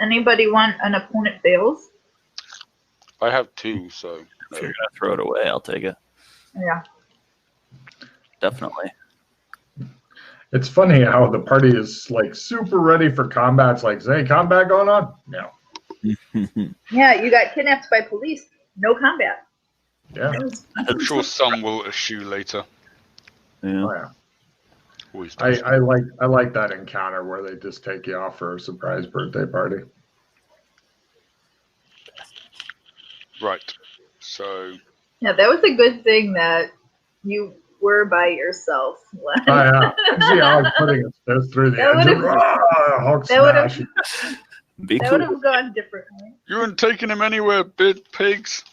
Anybody want an opponent fails? I have 2, so... If you're going to throw it away, I'll take it. Yeah. Definitely. It's funny how the party is like super ready for combat. It's like, is any combat going on? No. Yeah, you got kidnapped by police. No combat. Yeah. I'm sure some will eschew later. Yeah. Oh, yeah. Always does. I like that encounter where they just take you off for a surprise birthday party. Right. So... Yeah, that was a good thing that you were by yourself. Oh, yeah. See Hulk putting his fist through the engine. Hulk smash. That would have gone differently. You weren't taking him anywhere, big pigs.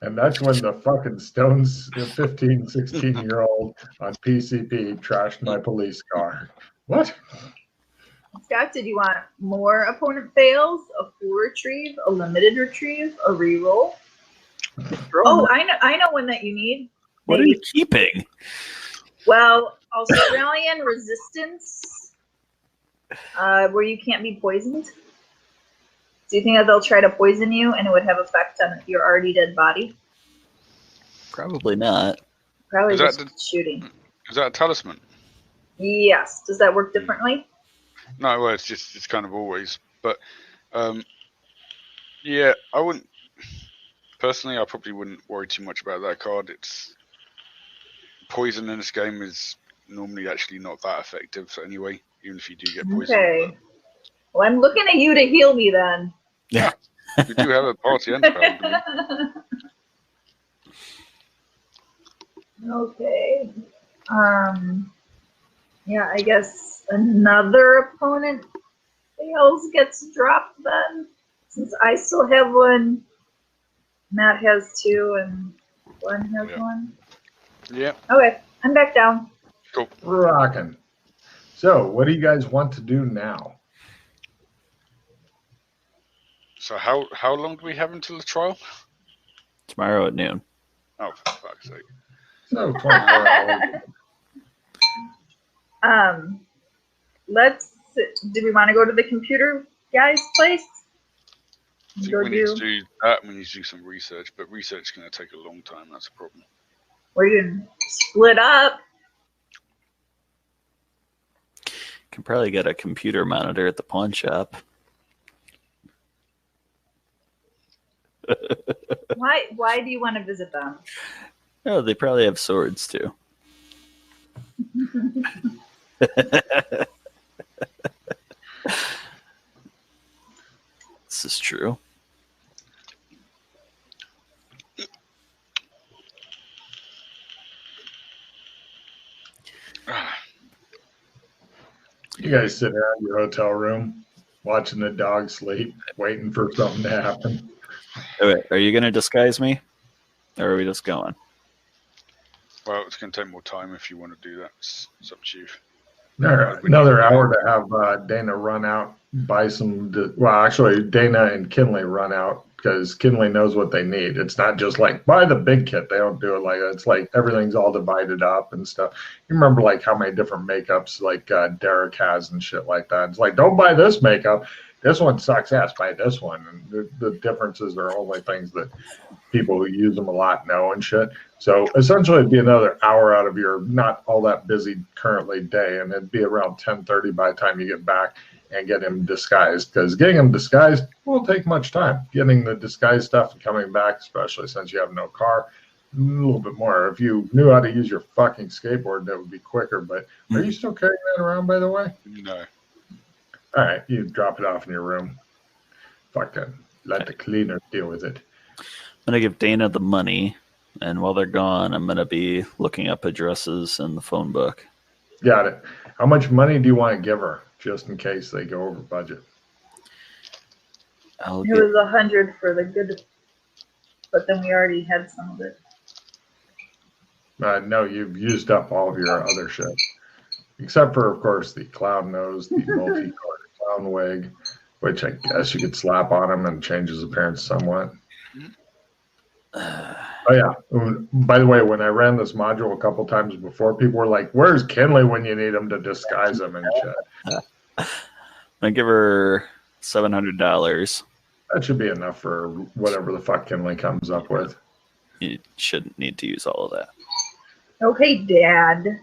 And that's when the fucking Stones, the 15, 16-year-old on PCP trashed my police car. What? Scott, did you want more opponent fails, a full retrieve, a limited retrieve, a reroll? Oh, I know one that you need. What are you keeping? Well, Australian resistance, where you can't be poisoned. Do you think that they'll try to poison you and it would have effect on your already dead body? Probably not. Probably just shooting. Is that a talisman? Yes. Does that work differently? No, well, it's kind of always. But, yeah, I wouldn't... Personally, I probably wouldn't worry too much about that card. It's... Poison in this game is normally actually not that effective anyway, even if you do get poisoned. Okay. But... Well, I'm looking at you to heal me then. Yeah. We do have a party end card. Okay. Yeah, I guess another opponent fails gets dropped then. Since I still have one, Matt has 2, and Glenn has 1. Yeah. Okay, I'm back down. Cool. Rockin'. So, what do you guys want to do now? So how long do we have until the trial? Tomorrow at noon. Oh, for fuck's sake. So, 24 hours. Do we want to go to the computer guy's place? I think we need to do that. We need to do some research, but research is going to take a long time. That's a problem. We're going to split up. Can probably get a computer monitor at the pawn shop. Why do you want to visit them? Oh, they probably have swords too. This is true. You guys sit around your hotel room, watching the dog sleep, waiting for something to happen. Wait, are you going to disguise me? Or are we just going? Well, it's going to take more time if you want to do that. It's up to you. Another hour to have Dana run out, buy some. Well, actually, Dana and Kinley run out because Kinley knows what they need. It's not just like buy the big kit. They don't do it like that. It's like everything's all divided up and stuff. You remember like how many different makeups like Derek has and shit like that. It's like don't buy this makeup. This one sucks ass. Buy this one. And the differences are only things that people who use them a lot know and shit. So essentially it'd be another hour out of your not all that busy currently day, and it'd be around 10:30 by the time you get back and get him disguised, because getting him disguised won't take much time. Getting the disguised stuff and coming back, especially since you have no car, a little bit more. If you knew how to use your fucking skateboard, that would be quicker. But are you still carrying that around, by the way? No. All right, you drop it off in your room. Fuck it. Let the cleaner deal with it. I'm going to give Dana the money, and while they're gone, I'm going to be looking up addresses in the phone book. Got it. How much money do you want to give her, just in case they go over budget? It was 100 for the good, but then we already had some of it. No, you've used up all of your other shit. Except for, of course, the clown nose, the multi-colored clown wig, which I guess you could slap on him and change his appearance somewhat. Oh, yeah. By the way, when I ran this module a couple times before, people were like, where's Kinley when you need him to disguise him and shit? I give her $700. That should be enough for whatever the fuck Kinley comes up with. You shouldn't need to use all of that. Okay, Dad.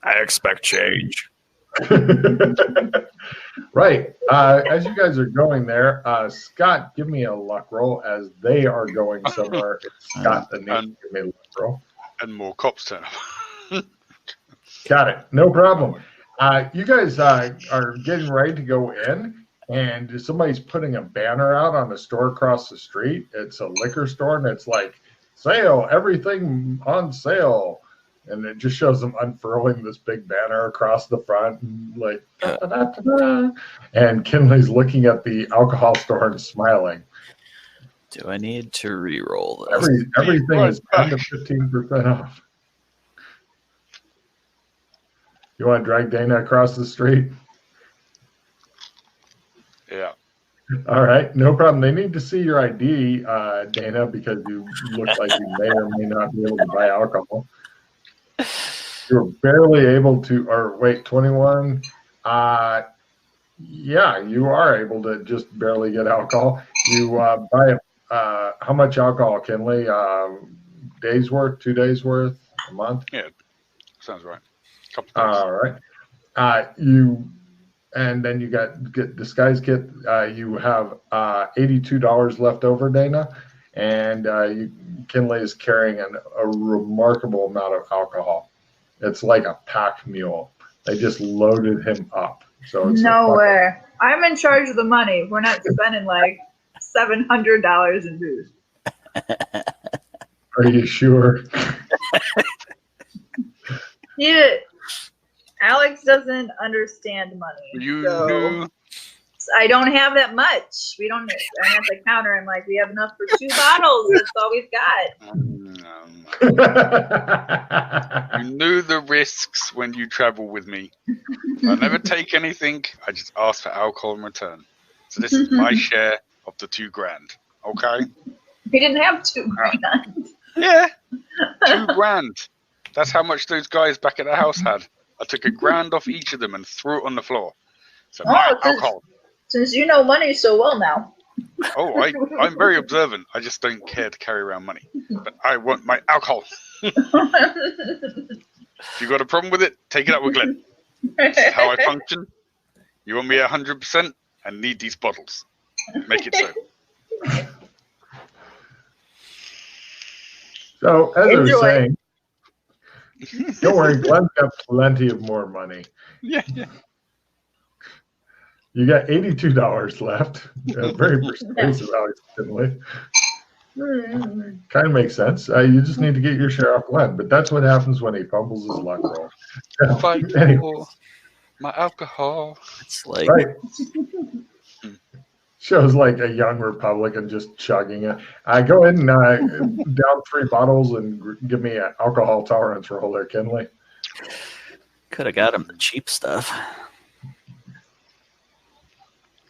I expect change. Right. As you guys are going there, Scott, give me a luck roll as they are going somewhere. It's Scott that needs to give me a luck roll. And more cops turn up. Got it. No problem. You guys are getting ready to go in, and somebody's putting a banner out on the store across the street. It's a liquor store, and it's like, sale, everything on sale. And it just shows them unfurling this big banner across the front, and like, da-da-da-da-da. And Kinley's looking at the alcohol store and smiling. Do I need to re-roll this? Everything is 10 to 15% off. You want to drag Dana across the street? Yeah. All right, no problem. They need to see your ID, Dana, because you look like you may or may not be able to buy alcohol. You're barely able to, or wait, 21. Yeah, you are able to just barely get alcohol. You buy how much alcohol, Kinley? Days worth, 2 days worth, a month? Yeah, sounds right. All right. And then you get disguise kit. You have $82 left over, Dana, and Kinley is carrying a remarkable amount of alcohol. It's like a pack mule. They just loaded him up. So it's no way. I'm in charge of the money. We're not spending like $700 in booze. Are you sure? Yeah. Alex doesn't understand money. Knew. I don't have that much. I'm at the counter. I'm like, we have enough for 2 bottles. That's all we've got. You knew the risks when you travel with me. I never take anything. I just ask for alcohol in return. So this is my share of the $2,000. Okay? We didn't have $2,000. Yeah. $2,000. That's how much those guys back at the house had. I took $1,000 off each of them and threw it on the floor. So my alcohol. Since you know money so well now. Oh, I'm very observant. I just don't care to carry around money. But I want my alcohol. If you got a problem with it, take it up with Glenn. This is how I function. You want me 100%? I need these bottles. Make it so. So, as I was saying, don't worry, Glenn's got plenty of more money. Yeah. You got $82 left. Very persuasive, Alex Kinley. Kind of makes sense. You just need to get your share off Glenn, but that's what happens when he fumbles his luck roll. Fight for my alcohol. It's like right. Shows like a young Republican just chugging it. Go ahead and down 3 bottles and give me an alcohol tolerance roll there, Kinley. could have got him the cheap stuff.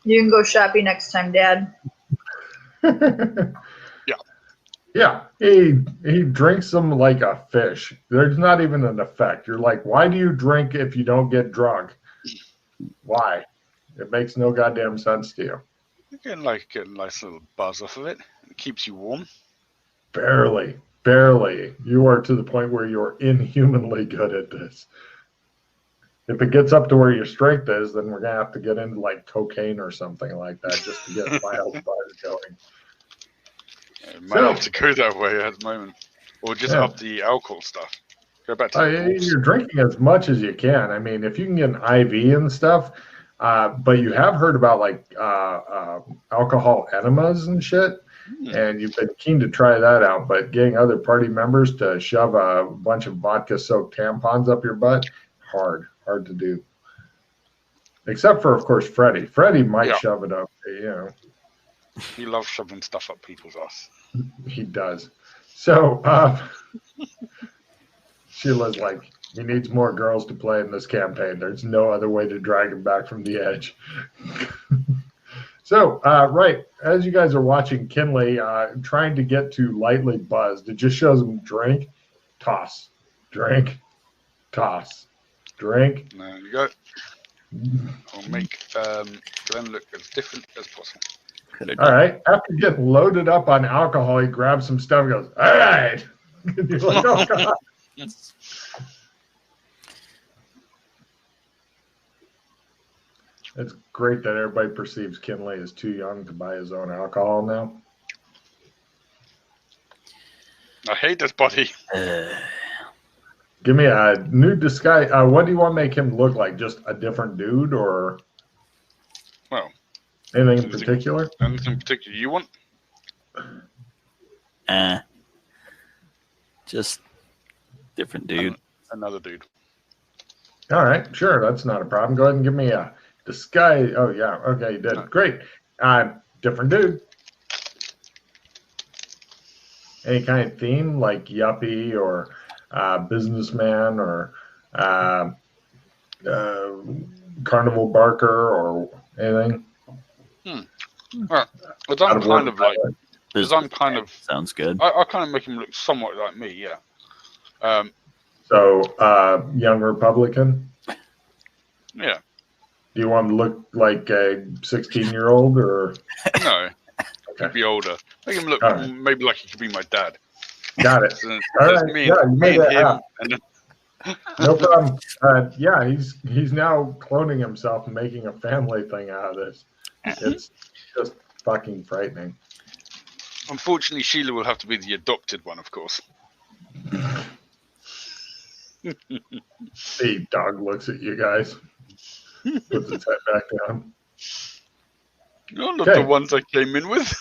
You can go shopping next time, Dad. Yeah, he drinks them like a fish. There's not even an effect. You're like, why do you drink if you don't get drunk? Why? It makes no goddamn sense to you. You get a nice little buzz off of it. It keeps you warm. Barely. You are to the point where you're inhumanly good at this. If it gets up to where your strength is, then we're going to have to get into like cocaine or something like that just to get wildfires going. It might have to go that way at the moment. Or just up the alcohol stuff. Go back to you're drinking as much as you can. I mean, if you can get an IV and stuff, but you have heard about like alcohol enemas and shit, and you've been keen to try that out, but getting other party members to shove a bunch of vodka-soaked tampons up your butt, hard to do. Except for, of course, Freddie. Freddie might shove it up, you know. He loves shoving stuff up people's ass. He does. So, Sheila's like, he needs more girls to play in this campaign. There's no other way to drag him back from the edge. So, right, as you guys are watching Kinley trying to get to lightly buzzed, it just shows him drink, toss, drink, toss. Drink. There you go. I'll make Glenn look as different as possible. All right. After getting loaded up on alcohol, he grabs some stuff and goes, all right. And you're like, oh, God. It's great that everybody perceives Kinley as too young to buy his own alcohol now. I hate this body. Give me a new disguise. What do you want to make him look like? Just a different dude or Well, anything in particular? anything in particular you want? Just different dude. Another dude. All right, sure. That's not a problem. Go ahead and give me a disguise. Oh, yeah. Okay, you did. No. Great. Different dude. Any kind of theme like yuppie or businessman or carnival barker or anything? Well, I'm kind of like, because I'm kind of, sounds good. I kind of make him look somewhat like me, yeah. So, young Republican? Yeah. Do you want him to look like a 16-year-old or? No. He'd be older. Make him look maybe like he could be my dad. Got it. So All there's right. me, Yeah, you me made and that him. up. And No problem. Yeah, he's now cloning himself and making a family thing out of this. It's just fucking frightening. unfortunately, Sheila will have to be the adopted one, of course. The dog looks at you guys. Puts its head back down. You're not Okay. the ones I came in with.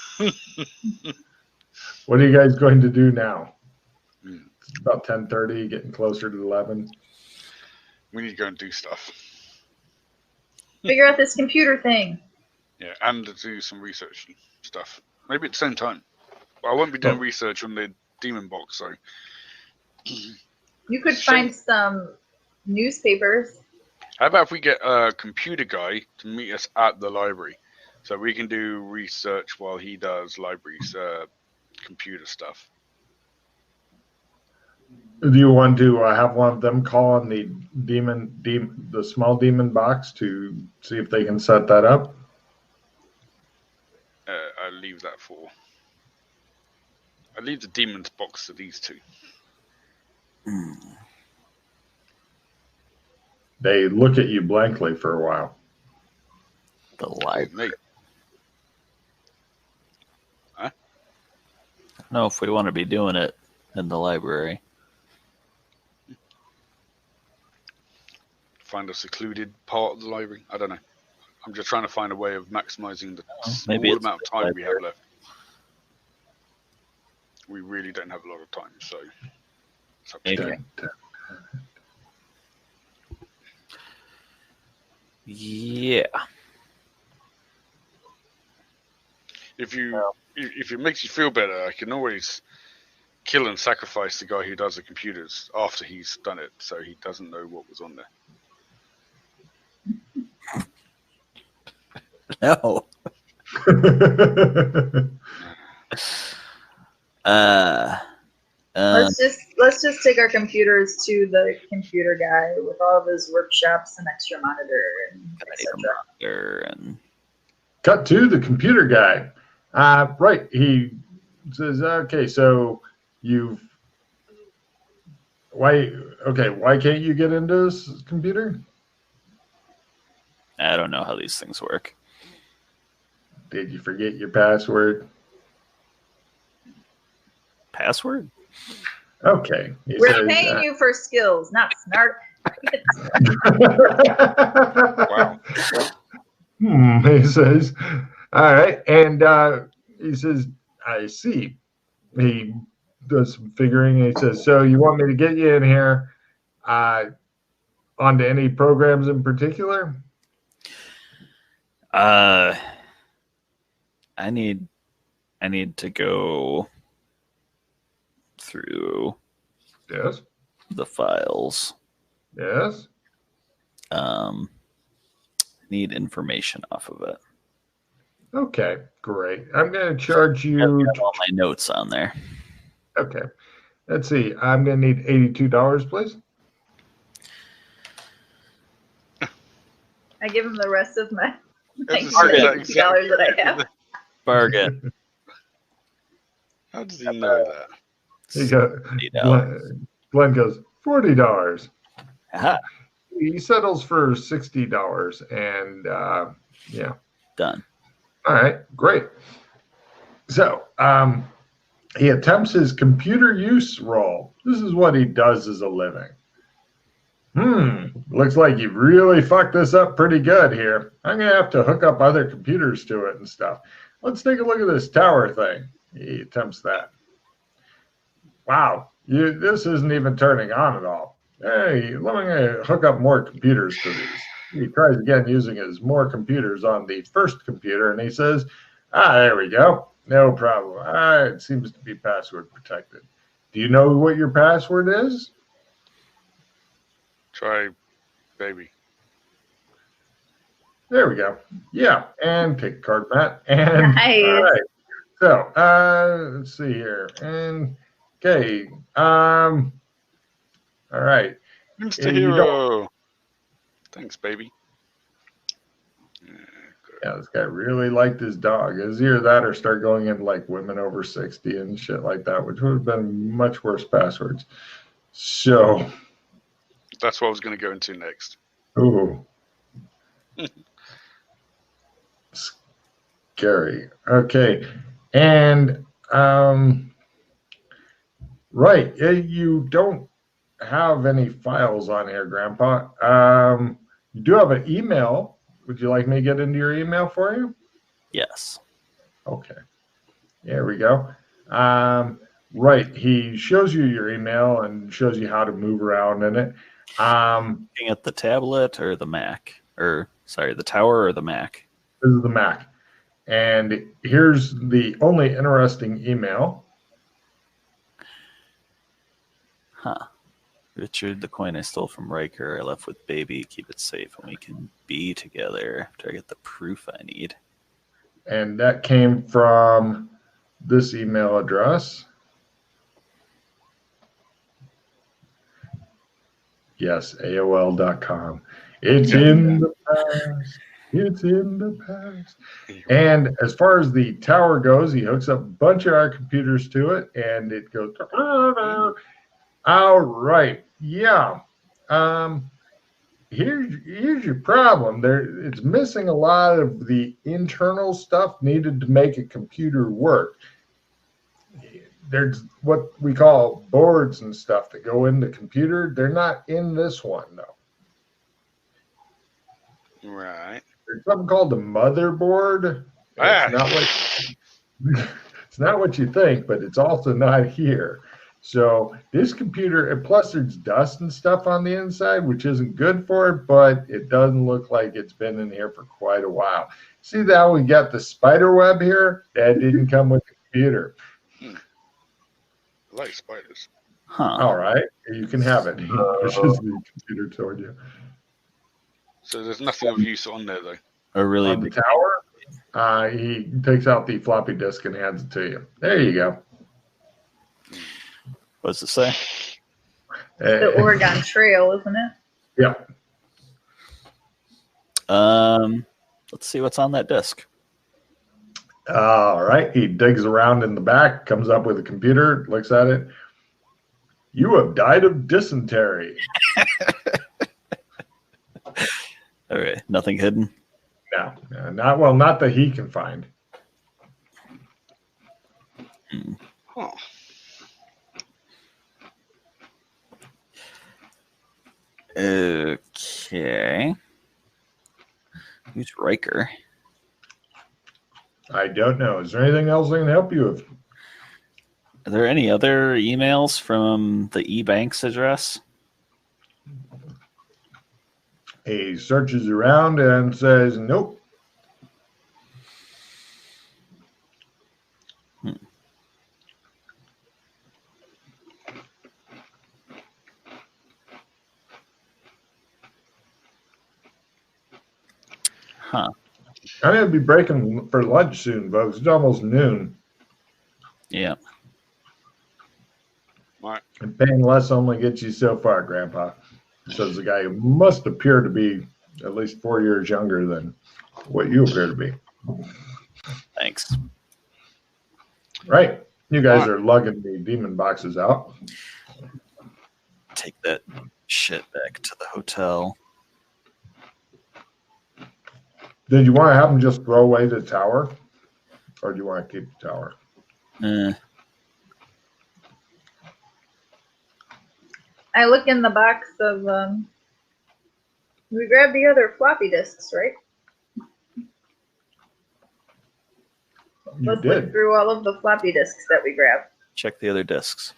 What are you guys going to do now? Hmm. It's about 10:30, getting closer to 11. We need to go and do stuff. Figure out this computer thing. Yeah, and do some research stuff. Maybe at the same time. But I won't be doing research on the demon box, so. You could Sure. find some newspapers. How about if we get a computer guy to meet us at the library, so we can do research while he does library's computer stuff. Do you want to have one of them call on the the small demon box to see if they can set that up? I leave that for. I leave the demon's box to these two. They look at you blankly for a while. The library. Mate, I don't know if we want to be doing it in the library. find a secluded part of the library. I don't know. I'm just trying to find a way of maximizing the maybe small it's amount of the time we have library. left. We really don't have a lot of time, so it's up to Maybe. you. Yeah. If it makes you feel better, I can always kill and sacrifice the guy who does the computers after he's done it, so he doesn't know what was on there. No. Let's just take our computers to the computer guy with all of his workshops and extra monitor and etc. And Cut to the computer guy. Right. He says, okay, so why can't you get into this computer? I don't know how these things work. Did you forget your password? Password? Okay. He We're says, paying you for skills, not snark. Wow. He says, all right. And he says, I see. He does some figuring. And he says, so you want me to get you in here onto any programs in particular? I need to go through Yes. the files. Yes. Need information off of it. Okay, great. I'm going to charge I've you. got all my notes on there. Okay. Let's see. I'm going to need $82, please. I give him the rest of my That's $50 that I have. Bargain. How does he know that? He goes, $60. Glenn goes, $40. Aha, He settles for $60, and yeah. done. All right, great. So he attempts his computer use roll. This is what he does as a living. Looks like you've really fucked this up pretty good here. I'm going to have to hook up other computers to it and stuff. Let's take a look at this tower thing. He attempts that. Wow, this isn't even turning on at all. Hey, let me hook up more computers to these. He tries again using his more computers on the first computer, and he says, there we go. No problem. It seems to be password protected. Do you know what your password is? Try baby. There we go. Yeah, and take a card, Matt. And Nice. all right. So let's see here. And okay. All right. Mr. Hero. Thanks, baby. Yeah, this guy really liked his dog. It's either that or start going into like women over 60 and shit like that, which would have been much worse passwords. So that's what I was going to go into next. Ooh. Scary. Okay. And right, you don't have any files on here, Grandpa. You do have an email. Would you like me to get into your email for you? Yes. Okay. There we go. Right. He shows you your email and shows you how to move around in it. Looking at the tablet or the Mac? Or, sorry, the tower or the Mac? This is the Mac. And here's the only interesting email. Huh. Richard, the coin I stole from Riker, I left with baby. Keep it safe and we can be together after I get the proof I need. And that came from this email address. Yes, AOL.com. It's in the past. It's in the past. And as far as the tower goes, he hooks up a bunch of our computers to it, and it goes. All right. Yeah. Here's your problem. It's missing a lot of the internal stuff needed to make a computer work. There's what we call boards and stuff that go in the computer. They're not in this one, though. Right. There's something called the motherboard. It's not what you think, but it's also not here. So this computer, and plus there's dust and stuff on the inside, which isn't good for it, but it doesn't look like it's been in here for quite a while. See that we got the spider web here? That didn't come with the computer. I like spiders. Huh. All right, you can have it. He pushes the computer toward you. So there's nothing of use on there, though. A really On the tower, he takes out the floppy disk and hands it to you. There you go. What does it say? The Oregon Trail, isn't it? Yeah. Let's see what's on that disc. All right. He digs around in the back, comes up with a computer, looks at it. You have died of dysentery. Okay, nothing hidden. No, not that he can find. Huh. Okay. Who's Riker? I don't know. Is there anything else I can help you with? Are there any other emails from the eBanks address? He searches around and says, nope. Huh. I'm going to be breaking for lunch soon, folks. It's almost noon. Yeah. Right. And paying less only gets you so far, Grandpa, says the guy who must appear to be at least 4 years younger than what you appear to be. Thanks. Right. You guys are lugging the demon boxes out. Take that shit back to the hotel. Did you want to have them just throw away the tower? Or do you want to keep the tower? I look in the box of. We grabbed the other floppy disks, right? Let's look through all of the floppy disks that we grabbed. Check the other discs.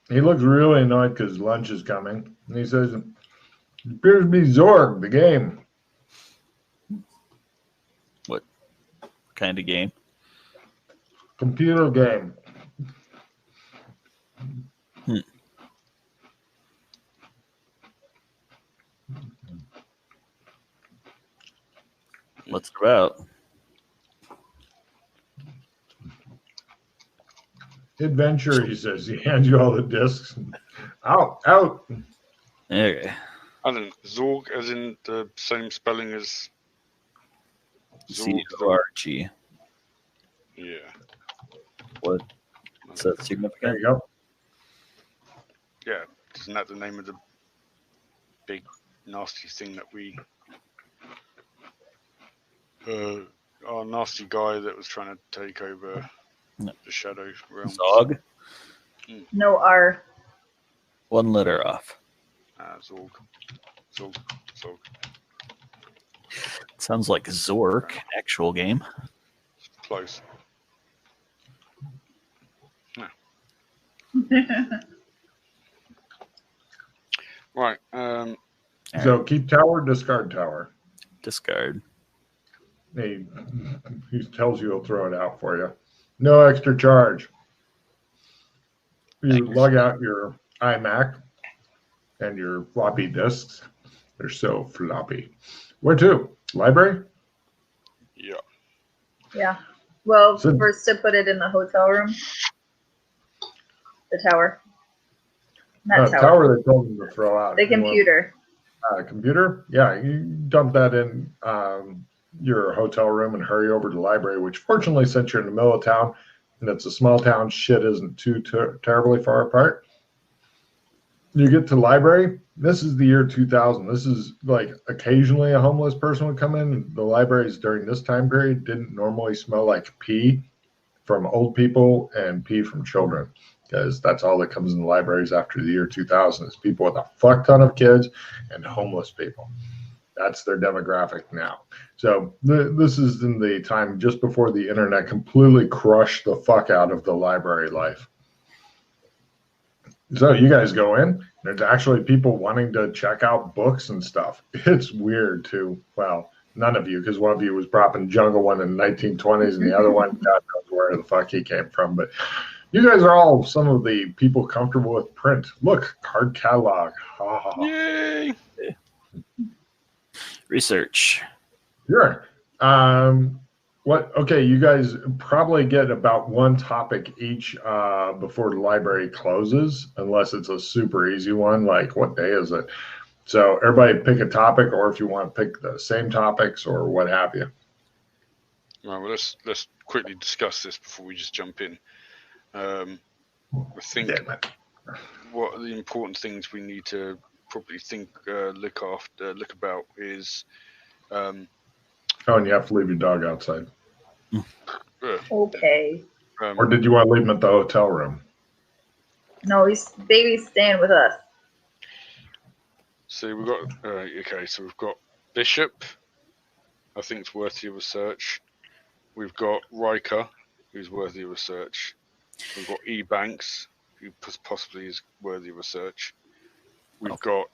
He looks really annoyed because lunch is coming. And he says, it appears to be Zorg, the game. What kind of game? Computer game. What's it about? Adventure, he says. He hands you all the discs. Out. Okay. I don't know. Zorg, as in the same spelling as Zorg. Zorg. Yeah. What? Is that There significant? you go. Yeah. Isn't that the name of the big nasty thing that we... our nasty guy that was trying to take over the Shadow Realms. Zog? No R. One letter off. Zorg. Sounds like Zork, actual game. Close. Right. So keep tower, discard tower. Discard. He tells you he'll throw it out for you. No extra charge. You lug out your iMac and your floppy disks. They're so floppy. Where to? Library? Yeah. Yeah. Well, So- first to put it in the hotel room. The tower. Not tower. Tower they told him to throw out. The computer. Computer? Yeah, you dump that in your hotel room and hurry over to the library, which fortunately, since you're in the middle of town and it's a small town, shit isn't too terribly far apart. You get to the library. This is the year 2000. This is like occasionally a homeless person would come in. The libraries during this time period didn't normally smell like pee from old people and pee from children, because that's all that comes in the libraries after the year 2000 is people with a fuck ton of kids and homeless people. That's their demographic now. So this is in the time just before the internet completely crushed the fuck out of the library life. So you guys go in. There's actually people wanting to check out books and stuff. It's weird too. Well, none of you, because one of you was propping Jungle One in the 1920s, and the other one, God knows where the fuck he came from. But you guys are all some of the people comfortable with print. Look, card catalog. Yay! Research. Sure. Okay, you guys probably get about one topic each before the library closes, unless it's a super easy one, like what day is it? So everybody pick a topic, or if you want to pick the same topics or what have you. Right, well, let's quickly discuss this before we just jump in. I think what are the important things we need to probably look about is Oh, and you have to leave your dog outside. Okay. Or did you want to leave him at the hotel room? No, baby's staying with us. So we've got so we've got Bishop. I think it's worthy of a search. We've got Riker, who's worthy of a search. We've got Banks, who possibly is worthy of a search. We've got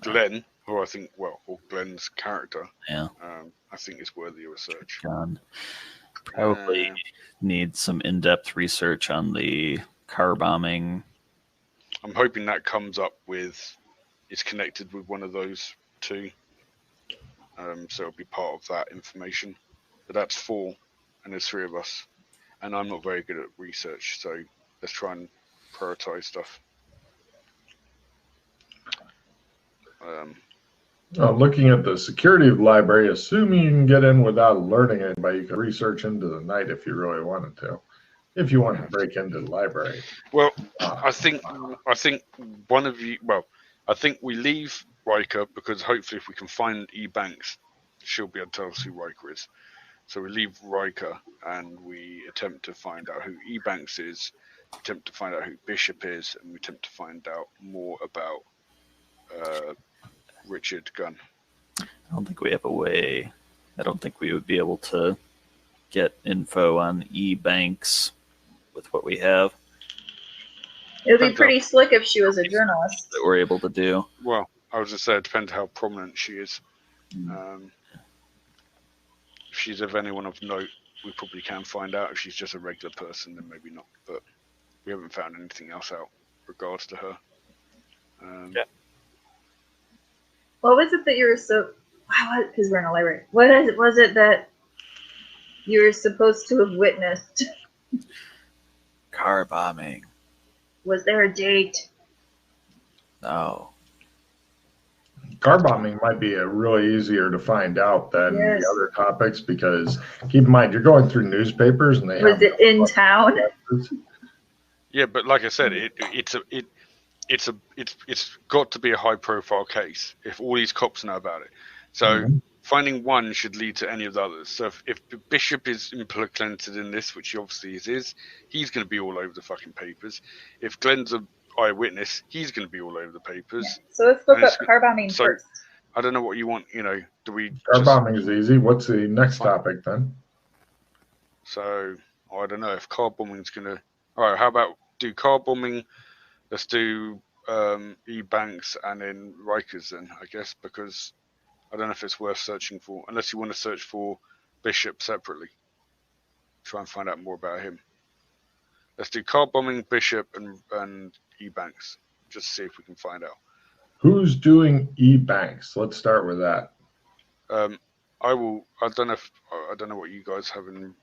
Glenn, who I think, or Glenn's character. Yeah. I think is worthy of a search. John. Probably need some in-depth research on the car bombing. I'm hoping that comes up it's connected with one of those two. So it'll be part of that information. But that's 4, and there's 3 of us. And I'm not very good at research, so let's try and prioritize stuff. Looking at the security of the library, assuming you can get in without alerting anybody, you can research into the night if you really wanted to. If you wanted to break into the library. Well, I think one of you. Well, I think we leave Riker because hopefully, if we can find E Banks, she'll be able to tell us who Riker is. So we leave Riker and we attempt to find out who E Banks is, attempt to find out who Bishop is, and we attempt to find out more about Richard Gunn. I don't think we have a way. I don't think we would be able to get info on E-Banks with what we have. It would be pretty slick if she was a journalist. That we're able to do. Well, I was just saying, it depends how prominent she is. If she's of anyone of note, we probably can find out. If she's just a regular person, then maybe not. But we haven't found anything else out regards to her. Yeah. What was it that you were so... Because we're in a library. What was it that you were supposed to have witnessed? Car bombing. Was there a date? No. Car bombing might be a really easier to find out than Yes. the other topics because keep in mind you're going through newspapers and they Was have it in town? Yeah, but like I said, it's got to be a high profile case if all these cops know about it. So finding one should lead to any of the others. So if Bishop is implicated in this, which he obviously is, he's going to be all over the fucking papers. If Glenn's an eyewitness, he's going to be all over the papers. Yeah. So let's look up car bombing so- first. I don't know what you want. Do we? Car bombing is easy. What's the next topic then? So I don't know if car bombing's going to. All right, how about do car bombing? Let's do E Banks and then Rikers then, I guess, because I don't know if it's worth searching for, unless you want to search for Bishop separately. Try and find out more about him. Let's do car bombing, Bishop, and E Banks, just to see if we can find out. Who's doing E Banks? Let's start with that. I will. I don't know what you guys have in.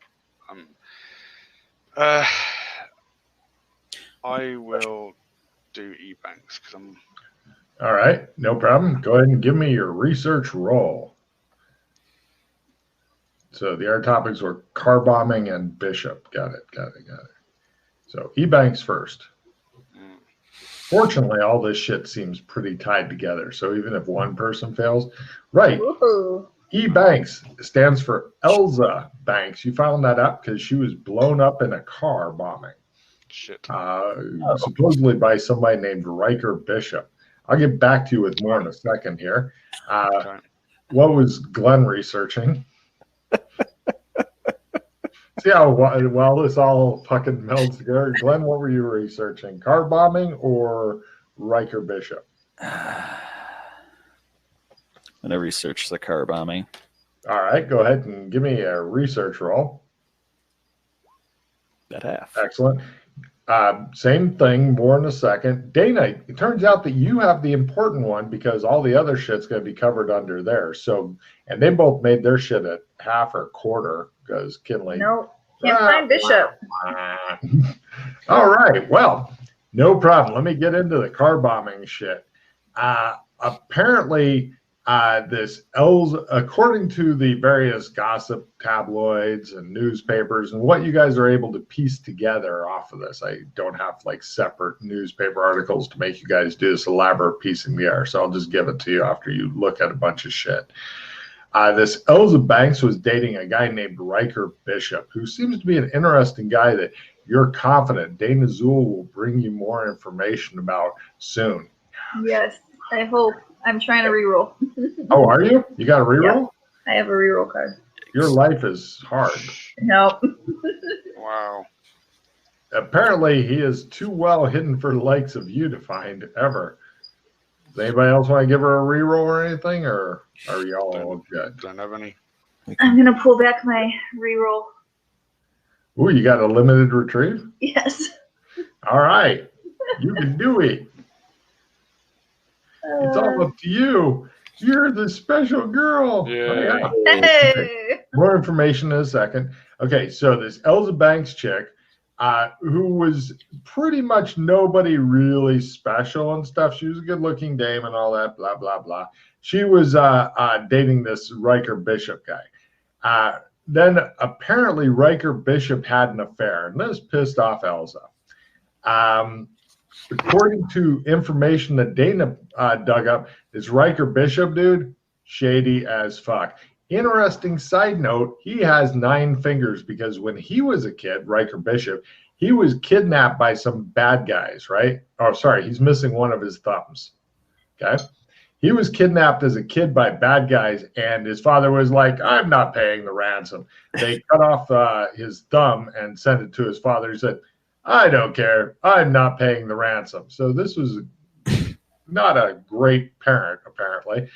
I will do E Banks because I'm. All right, no problem. Go ahead and give me your research roll. So the other topics were car bombing and Bishop. Got it. So E-Banks first. Fortunately, all this shit seems pretty tied together. So even if one person fails, right. Woohoo. E-Banks stands for Elza Banks. You found that out because she was blown up in a car bombing. Shit. Supposedly by somebody named Riker Bishop. I'll get back to you with more in a second here. Okay. What was Glenn researching? See how well this all fucking melds together. Glenn, what were you researching? Car bombing or Riker Bishop? I'm going to research the car bombing. All right, go ahead and give me a research roll. That half. Excellent. Same thing, more in a second. Dana, it turns out that you have the important one because all the other shit's going to be covered under there. So, and they both made their shit at half or quarter because Kinley. No, can't find Bishop. All right, well, no problem. Let me get into the car bombing shit. Apparently, according to the various gossip tabloids and newspapers and what you guys are able to piece together off of this, I don't have like separate newspaper articles to make you guys do this elaborate piecing together, so I'll just give it to you after you look at a bunch of shit. This Elza Banks was dating a guy named Riker Bishop, who seems to be an interesting guy that you're confident Dana Zool will bring you more information about soon. Yes, I hope. I'm trying to reroll. Oh, are you? You got a reroll? Yep. I have a reroll card. Your life is hard. No. Wow. Apparently, he is too well hidden for the likes of you to find ever. Does anybody else want to give her a reroll or anything, or are y'all all good? Don't have any. I'm going to pull back my reroll. Ooh, you got a limited retrieve? Yes. All right. You can do it. It's all up to you. You're the special girl. Yeah. Hey. More information in a second. Okay, so this Elza Banks chick who was pretty much nobody really special and stuff. She was a good-looking dame and all that, blah, blah, blah. She was dating this Riker Bishop guy. Then apparently Riker Bishop had an affair, and this pissed off Elsa. According to information that Dana dug up, this Riker Bishop dude, shady as fuck. Interesting side note, he has 9 fingers because when he was a kid, Riker Bishop, he was kidnapped by some bad guys, right? Oh, sorry, he's missing one of his thumbs. Okay? He was kidnapped as a kid by bad guys, and his father was like, I'm not paying the ransom. They cut off his thumb and sent it to his father. He said, I don't care. I'm not paying the ransom. So this was not a great parent, apparently,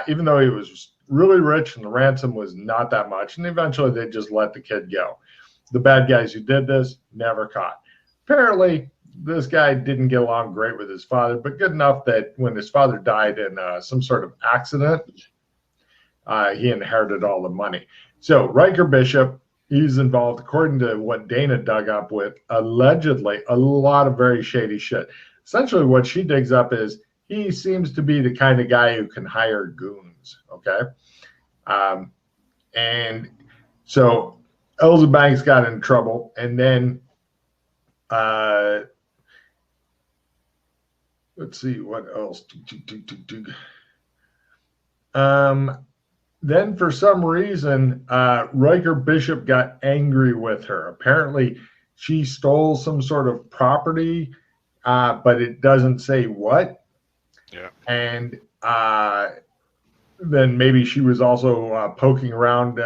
even though he was really rich and the ransom was not that much. And eventually they just let the kid go. The bad guys who did this never caught. Apparently, this guy didn't get along great with his father, but good enough that when his father died in some sort of accident, he inherited all the money. So Riker Bishop, he's involved, according to what Dana dug up, with allegedly a lot of very shady shit. Essentially what she digs up is he seems to be the kind of guy who can hire goons, okay? And so Elsa Banks got in trouble, and then let's see what else. Then for some reason, Riker Bishop got angry with her. Apparently, she stole some sort of property, but it doesn't say what. Yeah. And then maybe she was also poking around,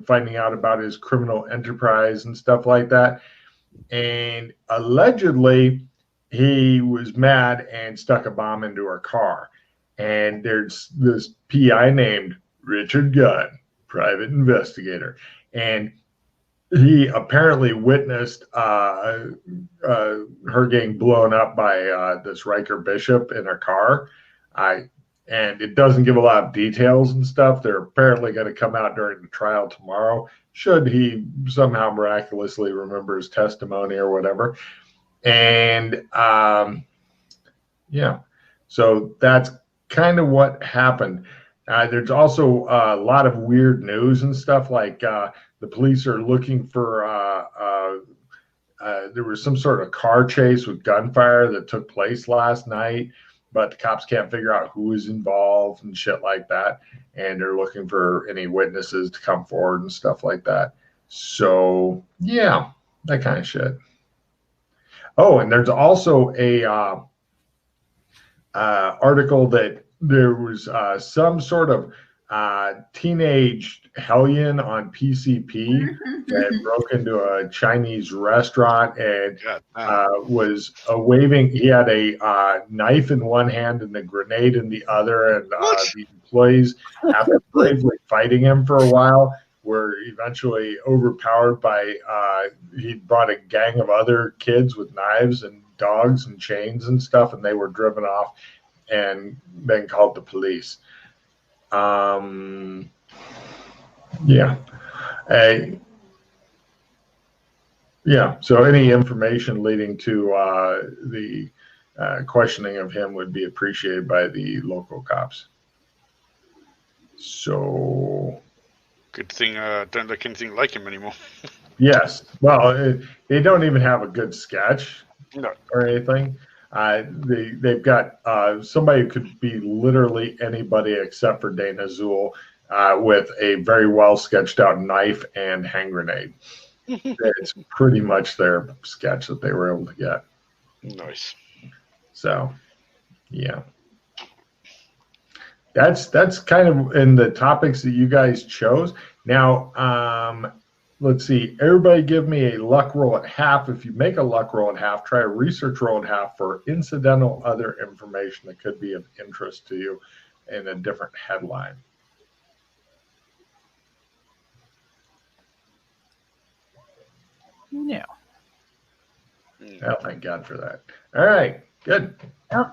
finding out about his criminal enterprise and stuff like that. And allegedly, he was mad and stuck a bomb into her car. And there's this PI named Richard Gunn, private investigator. And he apparently witnessed her getting blown up by this Riker Bishop in her car. And it doesn't give a lot of details and stuff. They're apparently going to come out during the trial tomorrow, should he somehow miraculously remember his testimony or whatever. And yeah, so that's kind of what happened. There's also a lot of weird news and stuff, like the police are looking for, there was some sort of car chase with gunfire that took place last night, but the cops can't figure out who is involved and shit like that. And they're looking for any witnesses to come forward and stuff like that. So, yeah, that kind of shit. Oh, and there's also a article that there was some sort of teenage hellion on PCP that broke into a Chinese restaurant and was waving. He had a knife in one hand and a grenade in the other, and the employees, after bravely fighting him for a while, were eventually overpowered by, he brought a gang of other kids with knives and dogs and chains and stuff, and they were driven off and then called the police. Yeah. Yeah, so any information leading to the questioning of him would be appreciated by the local cops. So... Good thing don't look anything like him anymore. Yes. Well, they don't even have a good sketch or anything. They've got somebody who could be literally anybody except for Dana Zool with a very well sketched out knife and hand grenade. It's pretty much their sketch that they were able to get. Nice. So, yeah. That's kind of in the topics that you guys chose. Now, let's see. Everybody give me a luck roll at half. If you make a luck roll at half, try a research roll at half for incidental other information that could be of interest to you in a different headline. Yeah. Oh, thank God for that. All right, good. Oh.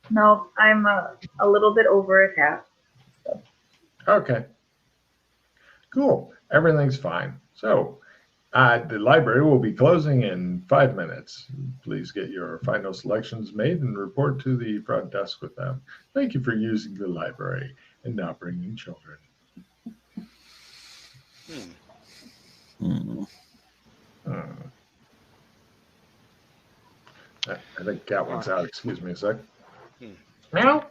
No, I'm a little bit over at half. So. Okay. Cool. Everything's fine. So The library will be closing in 5 minutes. Please get your final selections made and report to the front desk with them. Thank you for using the library and not bringing children. Hmm. I think cat one's out. Excuse me a sec. Hmm. Meow.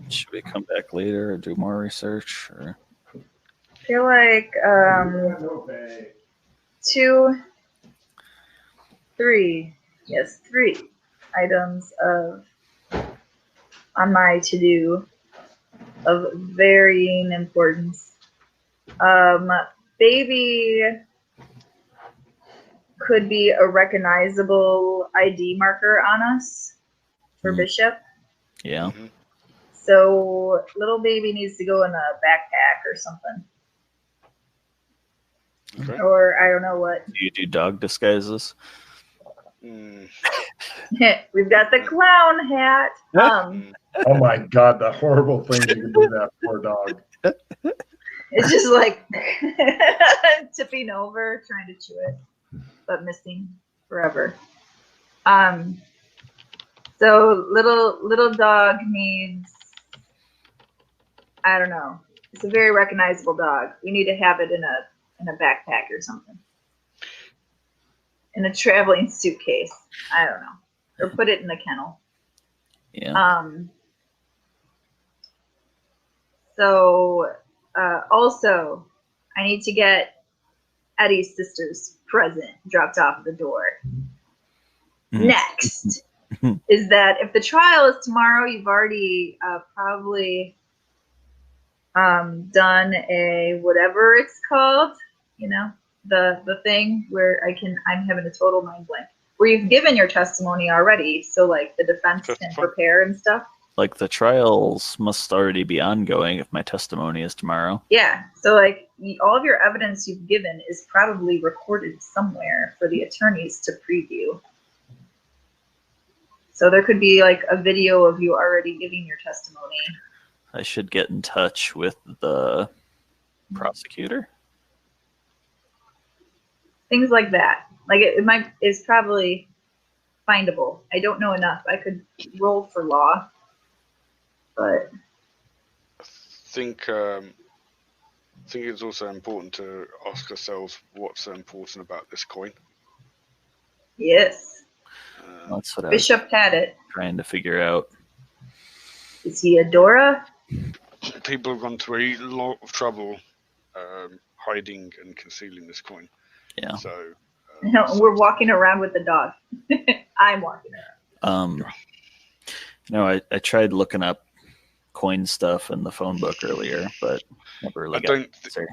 Should we come back later or do more research? Or I feel like 3 items on my to-do of varying importance. Baby could be a recognizable ID marker on us for Bishop. yeah. Mhm. So little baby needs to go in a backpack or something. Okay. Or I don't know what. Do you do dog disguises? Mm. We've got the clown hat. Oh my God, the horrible things you can do to that poor dog. It's just like tipping over, trying to chew it, but missing forever. So little dog needs, I don't know. It's a very recognizable dog. We need to have it in a backpack or something. In a traveling suitcase. I don't know. Or put it in the kennel. Yeah. So also I need to get Eddie's sister's present dropped off at the door. Next is that if the trial is tomorrow, you've already probably done a whatever it's called, the thing where I'm having a total mind blank, where you've given your testimony already, so like the defense can prepare and stuff. Like the trials must already be ongoing if my testimony is tomorrow. Yeah, so like all of your evidence you've given is probably recorded somewhere for the attorneys to preview. So there could be like a video of you already giving your testimony. I should get in touch with the prosecutor. Things like that. Like it's probably findable. I don't know enough. I could roll for law, but I think it's also important to ask ourselves what's so important about this coin. yes. That's what Bishop had it. Trying to figure out. Is he a Dora? People have gone to a lot of trouble hiding and concealing this coin. Yeah. So No, we're walking around with the dog. I'm walking around. I tried looking up coin stuff in the phone book earlier, but never really got an answer.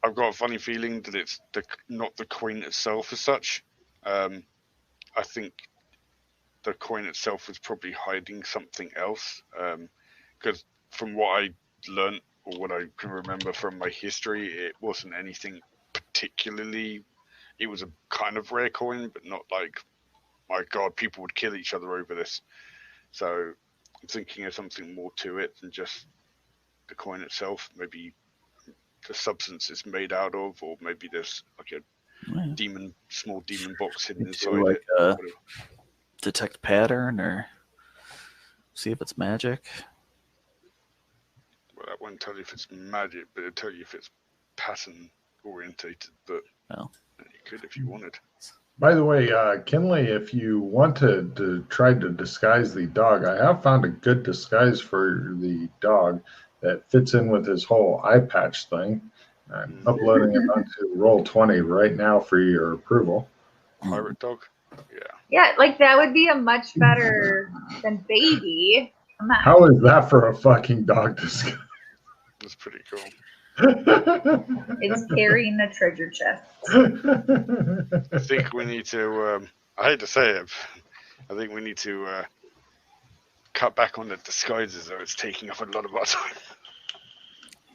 I've got a funny feeling that it's not the coin itself as such. I think the coin itself was probably hiding something else. Because from what I learned, or what I can remember from my history, it wasn't anything particularly. It was a kind of rare coin, but not like, my God, people would kill each other over this. So I'm thinking of something more to it than just the coin itself. Maybe the substance it's made out of, or maybe there's like a small demon box hidden inside it. Detect pattern or see if it's magic. Well, that won't tell you if it's magic, but it'll tell you if it's pattern orientated. But you could if you wanted. By the way, Kinley, if you want to try to disguise the dog, I have found a good disguise for the dog that fits in with his whole eye patch thing. I'm uploading it onto Roll20 right now for your approval. Pirate dog? Yeah. Yeah, like that would be a much better than baby. Come on. How is that for a fucking dog disguise? That's pretty cool. It's carrying the treasure chest. I think we need to, I hate to say it, I think we need to cut back on the disguises, or it's taking up a lot of our time.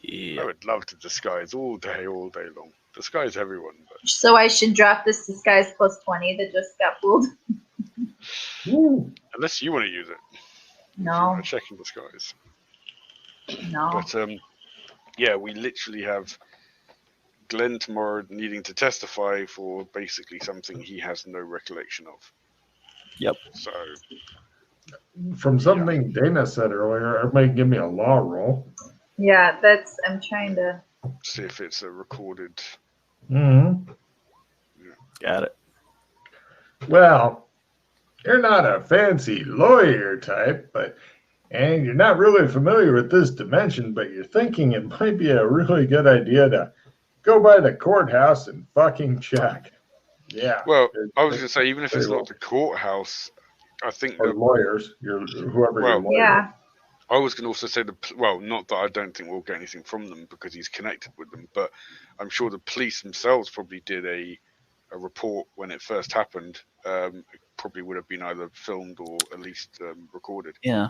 Yeah. I would love to disguise all day long. Disguise everyone. But... So I should drop this disguise plus 20 that just got pulled? Unless you want to use it. No. Check in disguise. No. But yeah, we literally have Glenn tomorrow needing to testify for basically something he has no recollection of. Yep. So, From something Dana said earlier, everybody give me a law roll. Yeah, I'm trying to. see if it's a recorded. Mm-hmm. Got it. Well, you're not a fancy lawyer type, and you're not really familiar with this dimension, but you're thinking it might be a really good idea to go by the courthouse and fucking check. Yeah. Well, I was going to say, even if it's not the courthouse, I think or lawyers, whoever your lawyer. Yeah. I was going to also say not that I don't think we'll get anything from them because he's connected with them, but I'm sure the police themselves probably did a report when it first happened. It probably would have been either filmed or at least recorded. Yeah.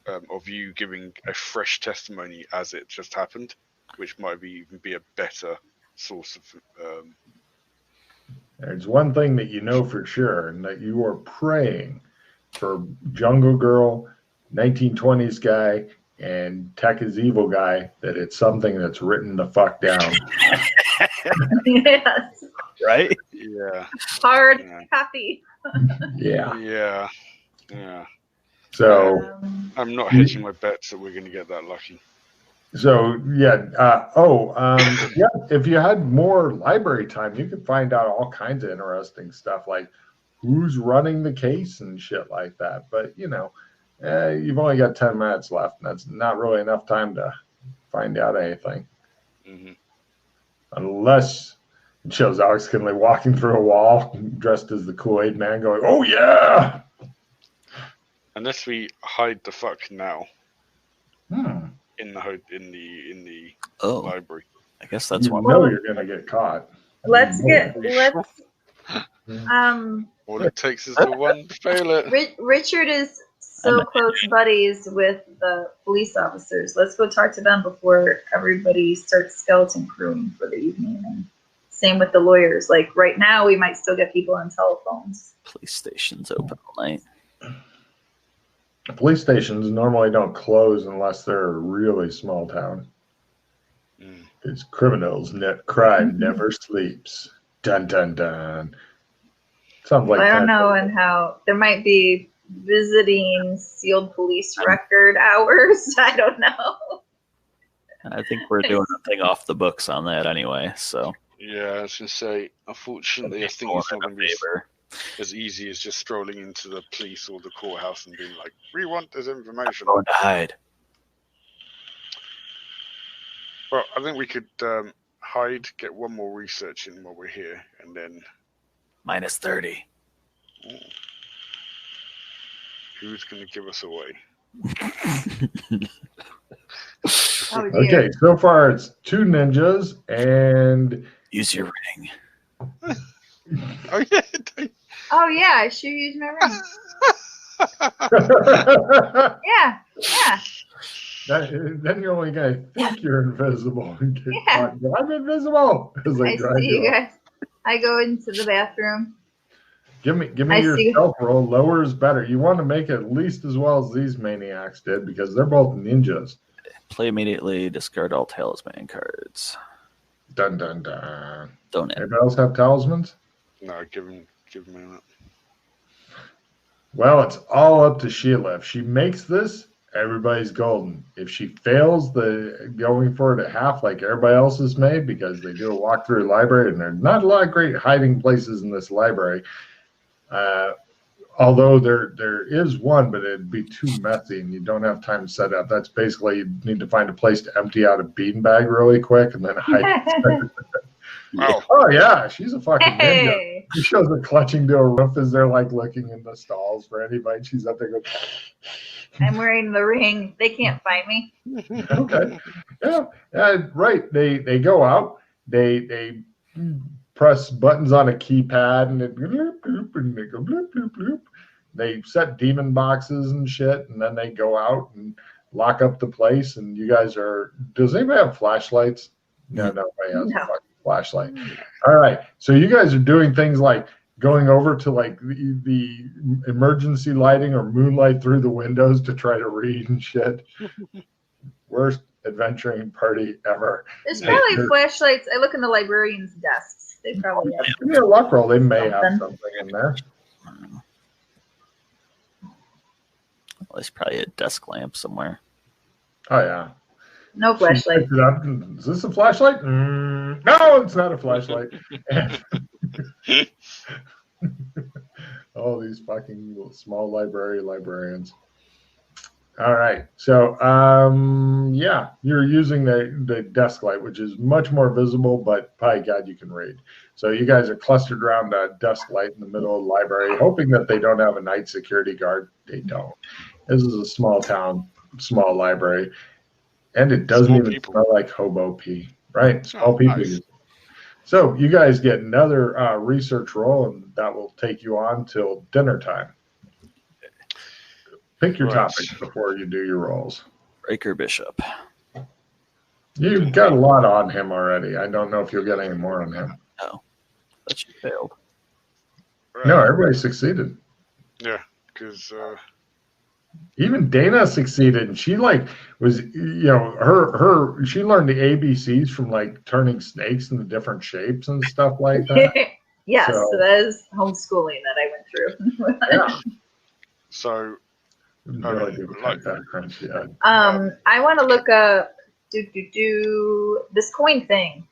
Of you giving a fresh testimony as it just happened, which might even be a better source of. There's one thing that you know for sure, and that you are praying for Jungle Girl, 1920s guy, and Tech is Evil guy, that it's something that's written the fuck down. Yes. Right? Yeah. Hard copy. Yeah. Yeah. Yeah. So I'm not hedging my bets that we're going to get that lucky. So yeah. Yeah. If you had more library time, you could find out all kinds of interesting stuff, like who's running the case and shit like that. But you've only got 10 minutes left, and that's not really enough time to find out anything. Mm-hmm. Unless it shows Alex Kinley walking through a wall dressed as the Kool-Aid man, going, "Oh yeah!" Unless we hide the fuck now. In the library. I guess that's one. You're gonna get caught. All it takes is the one fail it. Richard is so close buddies with the police officers. Let's go talk to them before everybody starts skeleton crewing for the evening. And same with the lawyers. Like right now, we might still get people on telephones. Police station's open all night. Police stations normally don't close unless they're a really small town. Because crime never sleeps. Dun dun dun. Sounds like I don't know, and how there might be visiting sealed police record hours. I don't know. I think we're doing something off the books on that anyway. So yeah, I was gonna say, unfortunately, I think it's not gonna be as easy as just strolling into the police or the courthouse and being like, "We want this information." I'm going to hide. Well, I think we could hide, get one more research in while we're here, and then minus 30. Who's going to give us away? Okay, so far it's 2 ninjas and use your ring. Oh yeah. Oh yeah, I should use my ring. Yeah. Then you're only gonna think you're invisible. Yeah. I'm invisible. I see you guys. I go into the bathroom. Give me your stealth roll. Lower is better. You want to make it at least as well as these maniacs did, because they're both ninjas. Play immediately. Discard all talisman cards. Dun dun dun. Don't anybody else have talismans? No, give him that. Well, it's all up to Sheila. If she makes this, everybody's golden. If she fails the going for it at half, like everybody else has made, because they do a walkthrough library, and there's not a lot of great hiding places in this library. Although there is one, but it'd be too messy, and you don't have time to set up. That's basically, you need to find a place to empty out a beanbag really quick and then hide. Wow. Oh yeah, she's a fucking ninja. She shows her clutching to a roof as they're like looking in the stalls for anybody. She's up there going, I'm wearing the ring. They can't find me. Okay. Yeah. Right. They go out. They press buttons on a keypad, and it bloop, bloop, and they go bloop, bloop, bloop. They set demon boxes and shit, and then they go out and lock up the place. And you guys are. Does anybody have flashlights? No, nobody has a fucking flashlight. All right. So you guys are doing things like going over to like the emergency lighting or moonlight through the windows to try to read and shit. Worst adventuring party ever. There's probably flashlights. I look in the librarian's desks. They probably have. Give me a luck roll. They may have something in there. Well, there's probably a desk lamp somewhere. Oh yeah. No flashlight. Is this a flashlight? No, it's not a flashlight. All these fucking small librarians. All right. So, yeah, you're using the desk light, which is much more visible, but by God, you can read. So you guys are clustered around a desk light in the middle of the library, hoping that they don't have a night security guard. They don't. This is a small town, small library, and it doesn't even smell like hobo pee, right? Small people. Nice. So you guys get another research roll, and that will take you on till dinner time. Pick your topics before you do your rolls. Raker Bishop. You've got a lot on him already. I don't know if you'll get any more on him. No, but you failed. Right. No, everybody succeeded. Yeah, because even Dana succeeded, and she was, she learned the ABCs from turning snakes into different shapes and stuff like that. Yes, so that is homeschooling that I went through. Yeah. So. I want to look up this coin thing.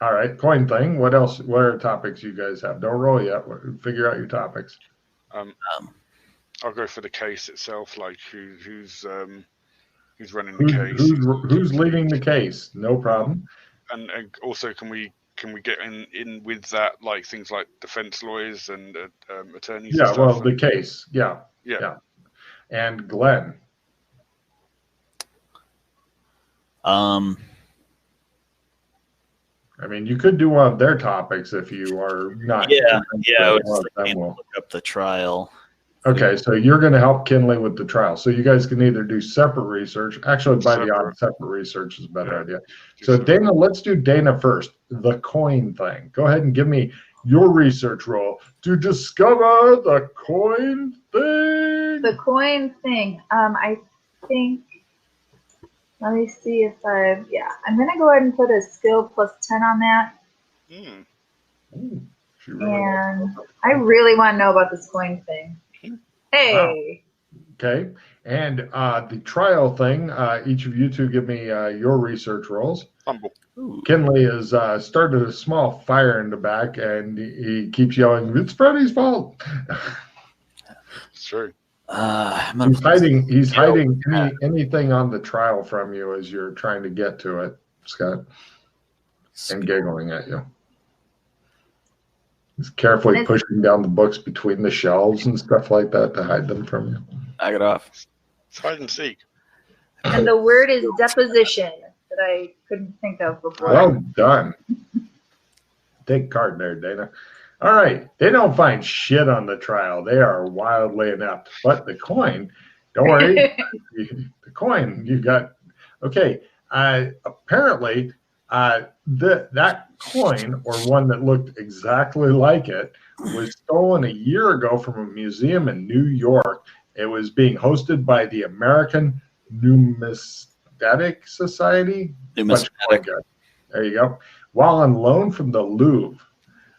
All right, coin thing. What else? What are topics you guys have? Don't roll yet. Figure out your topics. I'll go for the case itself. Like who's running the case? Who's leading the case? No problem. And also, can we get in with that, like things like defense lawyers and attorneys? Yeah. And stuff? Well, the case. Yeah. And Glenn. I mean, you could do one of their topics if you are not. Yeah. I would just look up the trial. Okay, so you're going to help Kinley with the trial. So you guys can either do separate research. Actually, separate research is a better idea. So Dana, let's do Dana first. The coin thing. Go ahead and give me your research roll to discover the coin thing. The coin thing. I think. Let me see if I'm going to go ahead and put a skill plus 10 on that. Ooh, and I really want to know about this coin thing. Hey. Wow. Okay. And the trial thing, each of you two give me your research rolls. Humble. Kinley has started a small fire in the back, and he keeps yelling, "It's Freddy's fault." It's true. He's hiding anything on the trial from you as you're trying to get to it, Scott, and giggling at you. He's carefully pushing down the books between the shelves and stuff like that to hide them from you. Knock it off. It's hide and seek. And the word is deposition that I couldn't think of before. Well done. Take card there, Dana. All right. They don't find shit on the trial. They are wildly inept. But the coin, don't worry. The coin, you got. Okay. Apparently, that coin, or one that looked exactly like it, was stolen a year ago from a museum in New York. It was being hosted by the American Numismatic Society. Numismatic. There you go. While on loan from the Louvre.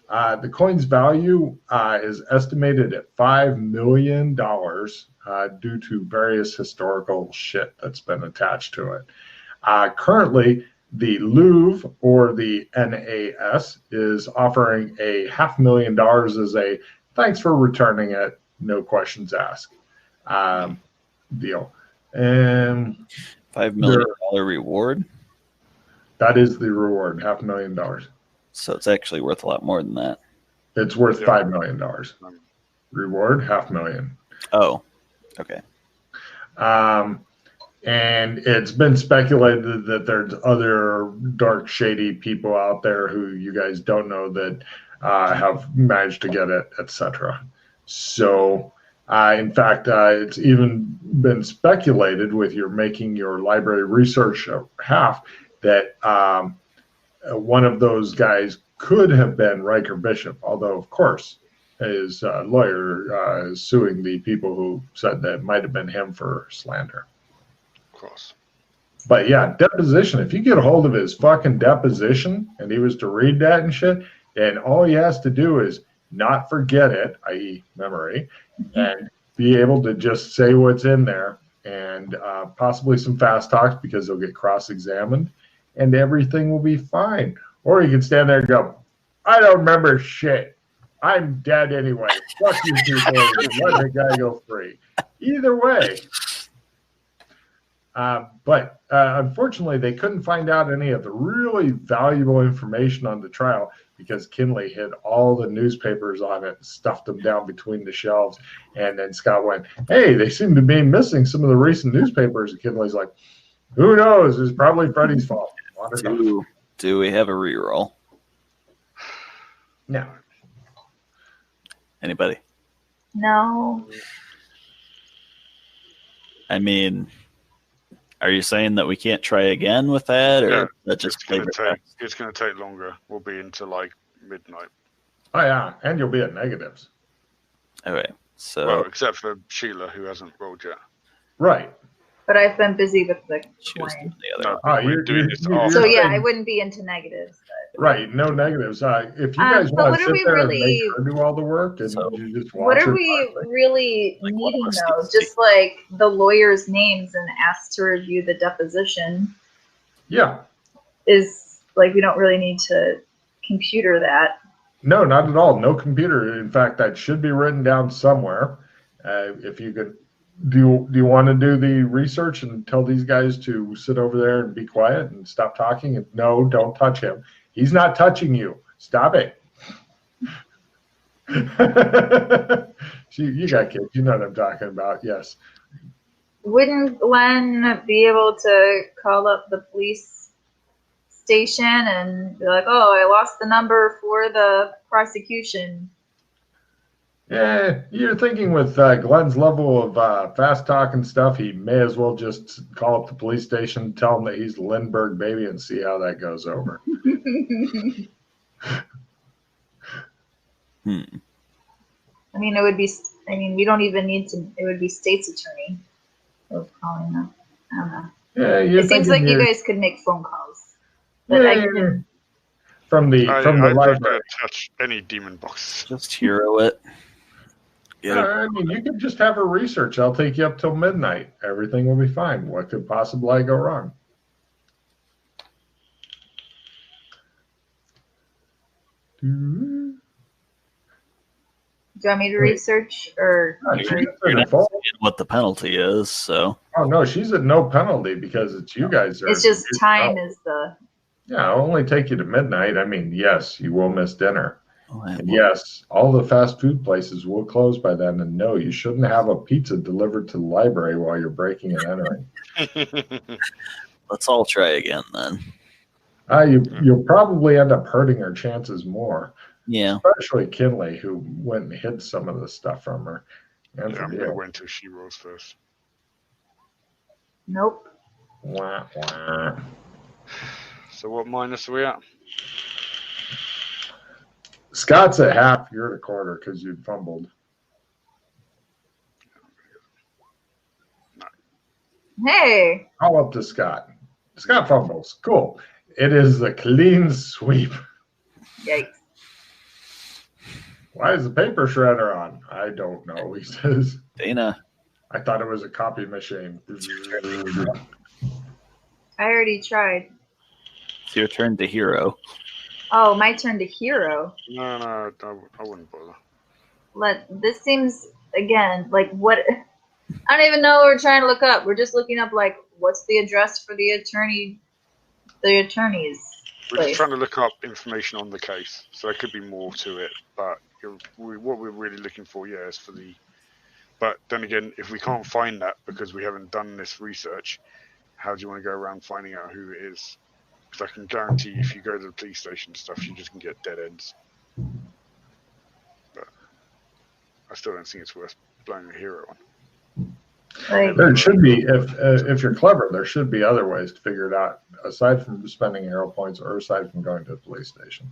The coin's value is estimated at $5 million due to various historical shit that's been attached to it. Currently, the Louvre, or the NAS, is offering a $500,000 as a thanks for returning it, no questions asked deal. And $5 million reward? That is the reward, $500,000. So it's actually worth a lot more than that. It's worth $5 million. Reward, $500,000. Oh, okay. And it's been speculated that there's other dark, shady people out there who you guys don't know that have managed to get it, etc. So, in fact, it's even been speculated with your making your library research half that one of those guys could have been Riker Bishop, although, of course, his lawyer is suing the people who said that it might have been him for slander. Of course. But yeah, deposition. If you get a hold of his fucking deposition and he was to read that and shit, and all he has to do is not forget it, i.e., memory, and be able to just say what's in there, and possibly some fast talks because they'll get cross-examined, and everything will be fine. Or you can stand there and go, "I don't remember shit. I'm dead anyway. Fuck you people. Let the guy go free." Either way. But unfortunately, they couldn't find out any of the really valuable information on the trial because Kinley hid all the newspapers on it, stuffed them down between the shelves. And then Scott went, "Hey, they seem to be missing some of the recent newspapers." And Kinley's like, "Who knows? It's probably Freddie's fault." Do we have a reroll? No. Anybody? No. I mean, are you saying that we can't try again with that, or Yeah, that just it's going to take longer. We'll be into like midnight. Oh, yeah. And you'll be at negatives. Okay, so Well, except for Sheila, who hasn't rolled yet. Right. But I've been busy with the she was coin. the other No, one. but we're doing this you're after. So yeah, saying- I wouldn't be into negatives. But Right, no negatives. If you guys but want what to are sit we there and really- make her do all the work and So, you just watch what are her we talk, really Like, needing what though? was Just like the lawyers' names and asked to review the deposition yeah. is like we don't really need to computer that. No, not at all. No computer. In fact, that should be written down somewhere. If you could, do you want to do the research and tell these guys to sit over there and be quiet and stop talking? And no, don't touch him. He's not touching you. Stop it. You got kids. You know what I'm talking about. Yes. Wouldn't Glenn be able to call up the police station and be like, "Oh, I lost the number for the prosecution"? Yeah, you're thinking with Glenn's level of fast talk and stuff, he may as well just call up the police station, tell him that he's Lindbergh baby, and see how that goes over. I mean, it would be. I mean, we don't even need to. It would be state's attorney of calling them. I don't know. Yeah, It seems like you guys could make phone calls, but I couldn't. from the I'm not going library. to touch any demon box. Just hero it. Get it. I mean, you could just have her research. I'll take you up till midnight. Everything will be fine. What could possibly go wrong? Do you want me to research or? You're not saying what the penalty is, so Oh no, she's at no penalty because it's you guys. It's just time is the. Yeah, it'll only take you to midnight. I mean, yes, you will miss dinner. well, And yes, all the fast food places will close by then. And no, you shouldn't have a pizza delivered to the library while you're breaking and entering. let's all try again then. You'll probably end up hurting her chances more, Yeah. especially Kinley, who went and hid some of the stuff from her. And Yeah, I'm for going to you. wait until she rolls first. Nope. Wah, wah. So what minus are we at? Scott's at half. You're at a quarter because you fumbled. Hey. Call up to Scott. Scott fumbles. Cool. It is a clean sweep. Yikes. Why is the paper shredder on? I don't know, he says. Dana. I thought it was a copy machine. I already tried. It's your turn to hero. Oh, my turn to hero. No, I wouldn't bother. This seems again like what I don't even know what we're trying to look up. We're just looking up like what's the address for the attorney's We're just place. trying to look up information on the case, so there could be more to it. But what we're really looking for, yeah, is for the. But then again, if we can't find that because we haven't done this research, how do you want to go around finding out who it is? Because I can guarantee if you go to the police station and stuff, you just can get dead ends. But I still don't think it's worth blowing a hero on. Like, There should be, if you're clever, there should be other ways to figure it out, aside from spending hero points or aside from going to the police station.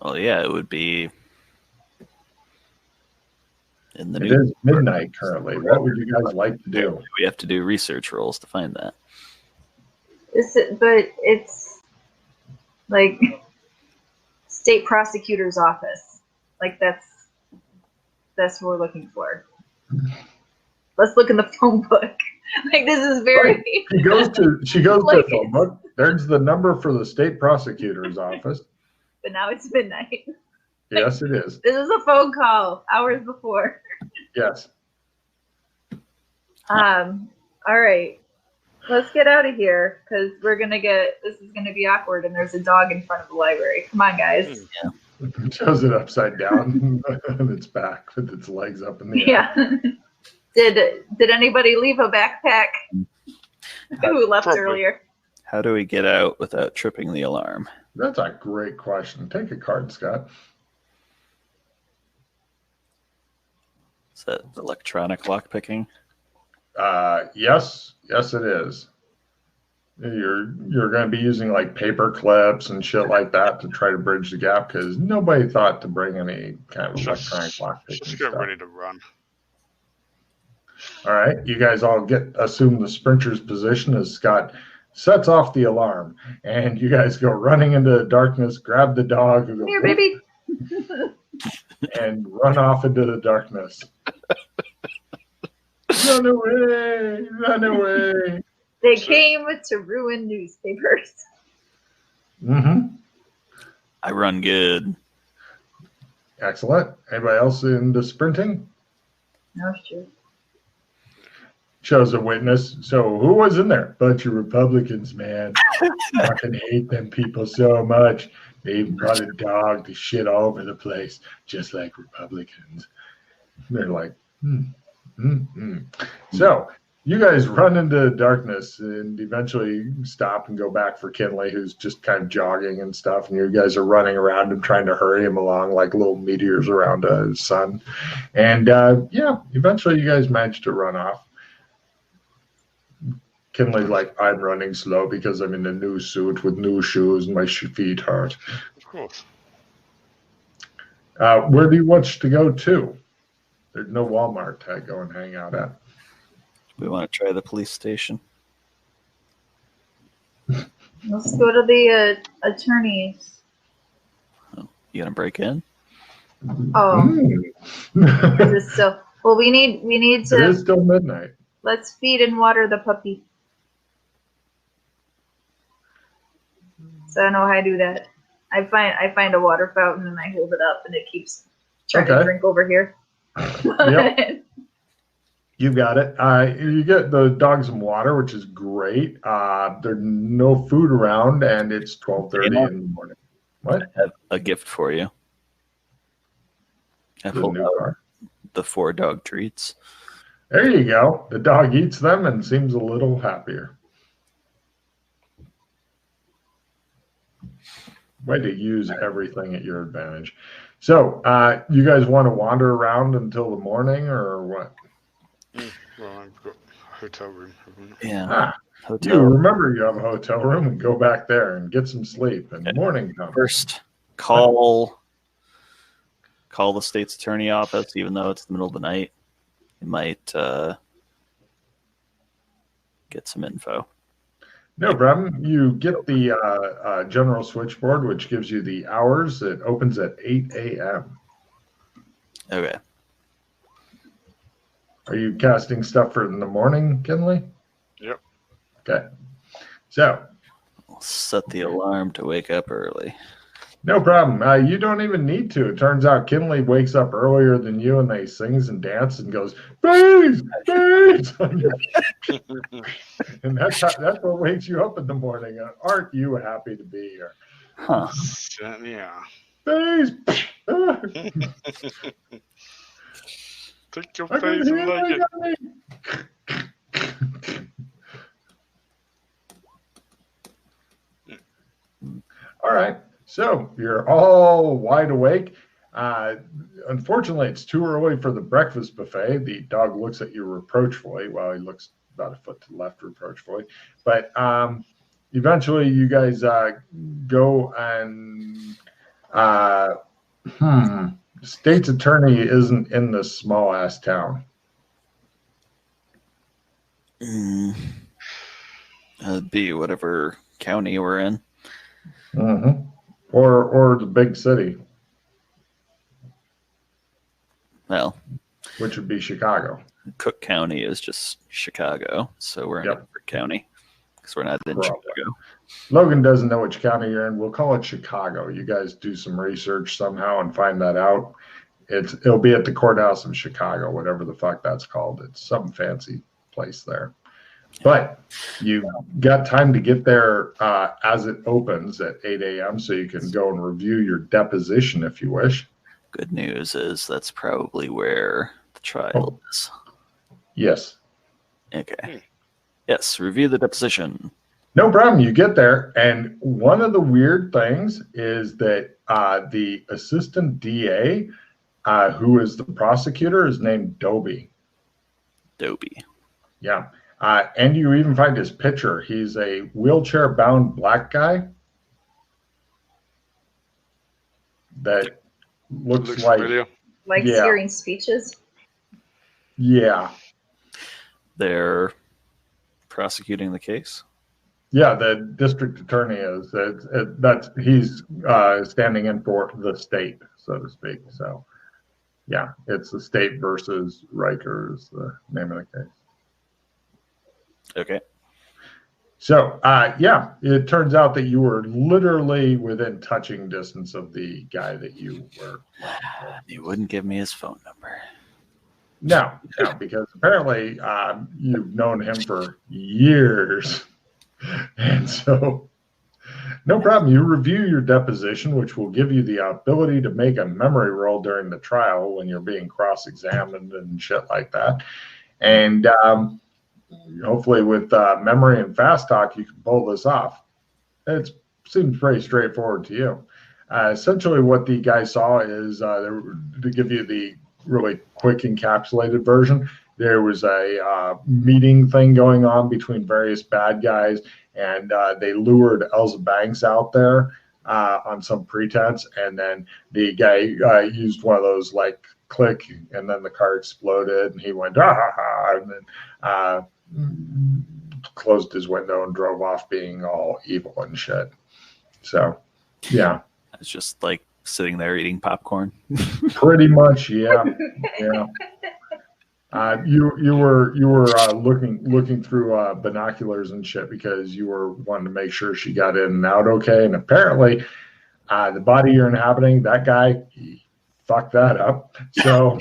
Well, yeah, it would be in the It news. is midnight currently. What would you guys like to do? We have to do research rolls to find that. But it's like state prosecutor's office. Like that's what we're looking for. Let's look in the phone book. Like this is very. Right. She goes to the phone book. There's the number for the state prosecutor's office. But now it's midnight. Yes, it is. This is a phone call hours before. Yes. All right. Let's get out of here because this is gonna be awkward and there's a dog in front of the library. Come on, guys. It shows it upside down on its back with its legs up in the air. Yeah. Did anybody leave a backpack? Who left earlier? How do we get out without tripping the alarm? That's a great question. Take a card, Scott. Is that electronic lockpicking? Yes, it is. You're going to be using like paper clips and shit like that to try to bridge the gap because nobody thought to bring any kind of electronic lockpicking Just get stuff. ready to run. All right, you guys all assume the sprinter's position as Scott sets off the alarm, and you guys go running into the darkness, grab the dog, Come here, baby. and run off into the darkness. Run away! Run away! They came to ruin newspapers. Mm-hmm. I run good. Excellent. Anybody else into sprinting? No, sure. Shows a witness. So who was in there? Bunch of Republicans, man. Fucking hate them people so much. They even brought a dog to shit all over the place, just like Republicans. They're like, So you guys run into darkness and eventually stop and go back for Kinley, who's just kind of jogging and stuff. And you guys are running around him, trying to hurry him along like little meteors around his sun. And eventually you guys manage to run off. Kinley's like, I'm running slow because I'm in a new suit with new shoes and my feet hurt. Of course. Where do you want to go to? There's no Walmart to go and hang out at. We want to try the police station. Let's go to the attorneys. Oh, you gonna break in? Oh, is it still? Well, we need It to. is still midnight. Let's feed and water the puppy. So I don't know how to do that. I find a water fountain and I hold it up and it keeps trying to drink over here. Yep. You got it. You get the dog some water, which is great. There's no food around, and it's 12:30 in the morning. What? I have a gift for you. I The pulled new out car. the 4 dog treats. There you go. The dog eats them and seems a little happier. Way to use everything at your advantage. So, you guys want to wander around until the morning, or what? Well, I've got a hotel room. Yeah. You Hotel. remember you have a hotel room and go back there and get some sleep. And morning comes. First, call the state's attorney office, even though it's the middle of the night. You might get some info. No problem. You get the general switchboard, which gives you the hours. It opens at 8 a.m. Okay. Are you casting stuff for in the morning, Kinley? Yep. Okay. So, I'll set the alarm to wake up early. no problem. You don't even need to. It turns out Kinley wakes up earlier than you, and they sings and dances and goes, "Please, please!" And that's what wakes you up in the morning. Aren't you happy to be here? Huh. Yeah. Please. Take your I can face and hear like it. All right. So you're all wide awake. Unfortunately, it's too early for the breakfast buffet. The dog looks at you reproachfully. Well, he looks about a foot to the left reproachfully. But eventually, you guys go and state's attorney isn't in this small ass town. It'd be whatever county we're in. Mm-hmm. Or the big city, Well, which would be Chicago. Cook County is just Chicago, so we're in Yep. a different county because we're not in Probably. Chicago. Logan doesn't know which county you're in. We'll call it Chicago. You guys do some research somehow and find that out. It'll be at the courthouse of Chicago, whatever the fuck that's called. It's some fancy place there. But you got time to get there as it opens at 8 a.m. so you can go and review your deposition if you wish. Good news is that's probably where the trial is. Yes. Okay. Yes, review the deposition. No problem. You get there, and one of the weird things is that the assistant DA, who is the prosecutor, is named Dobie. Dobie. Yeah. And you even find his picture. He's a wheelchair-bound black guy that looks like familiar. Like Yeah. hearing speeches. Yeah. They're prosecuting the case. Yeah, the district attorney is. He's standing in for the state, so to speak. So, yeah, it's the state versus Riker is the name of the case. Okay. So, yeah, it turns out that you were literally within touching distance of the guy that you were. You wouldn't give me his phone number. No, because apparently you've known him for years. And so, no problem. You review your deposition, which will give you the ability to make a memory roll during the trial when you're being cross-examined and shit like that. And hopefully with memory and fast talk, you can pull this off. It seems pretty straightforward to you. Essentially what the guy saw is, to give you the really quick encapsulated version, there was a meeting thing going on between various bad guys, and they lured Elsa Banks out there on some pretense, and then the guy used one of those like click, and then the car exploded, and he went, ah, ha, ha, and then closed his window and drove off being all evil and shit. So, yeah. It's just like sitting there eating popcorn. Pretty much, yeah. Yeah. You were looking through binoculars and shit because you were wanting to make sure she got in and out okay. And apparently, the body you're inhabiting, that guy, he fucked that up. So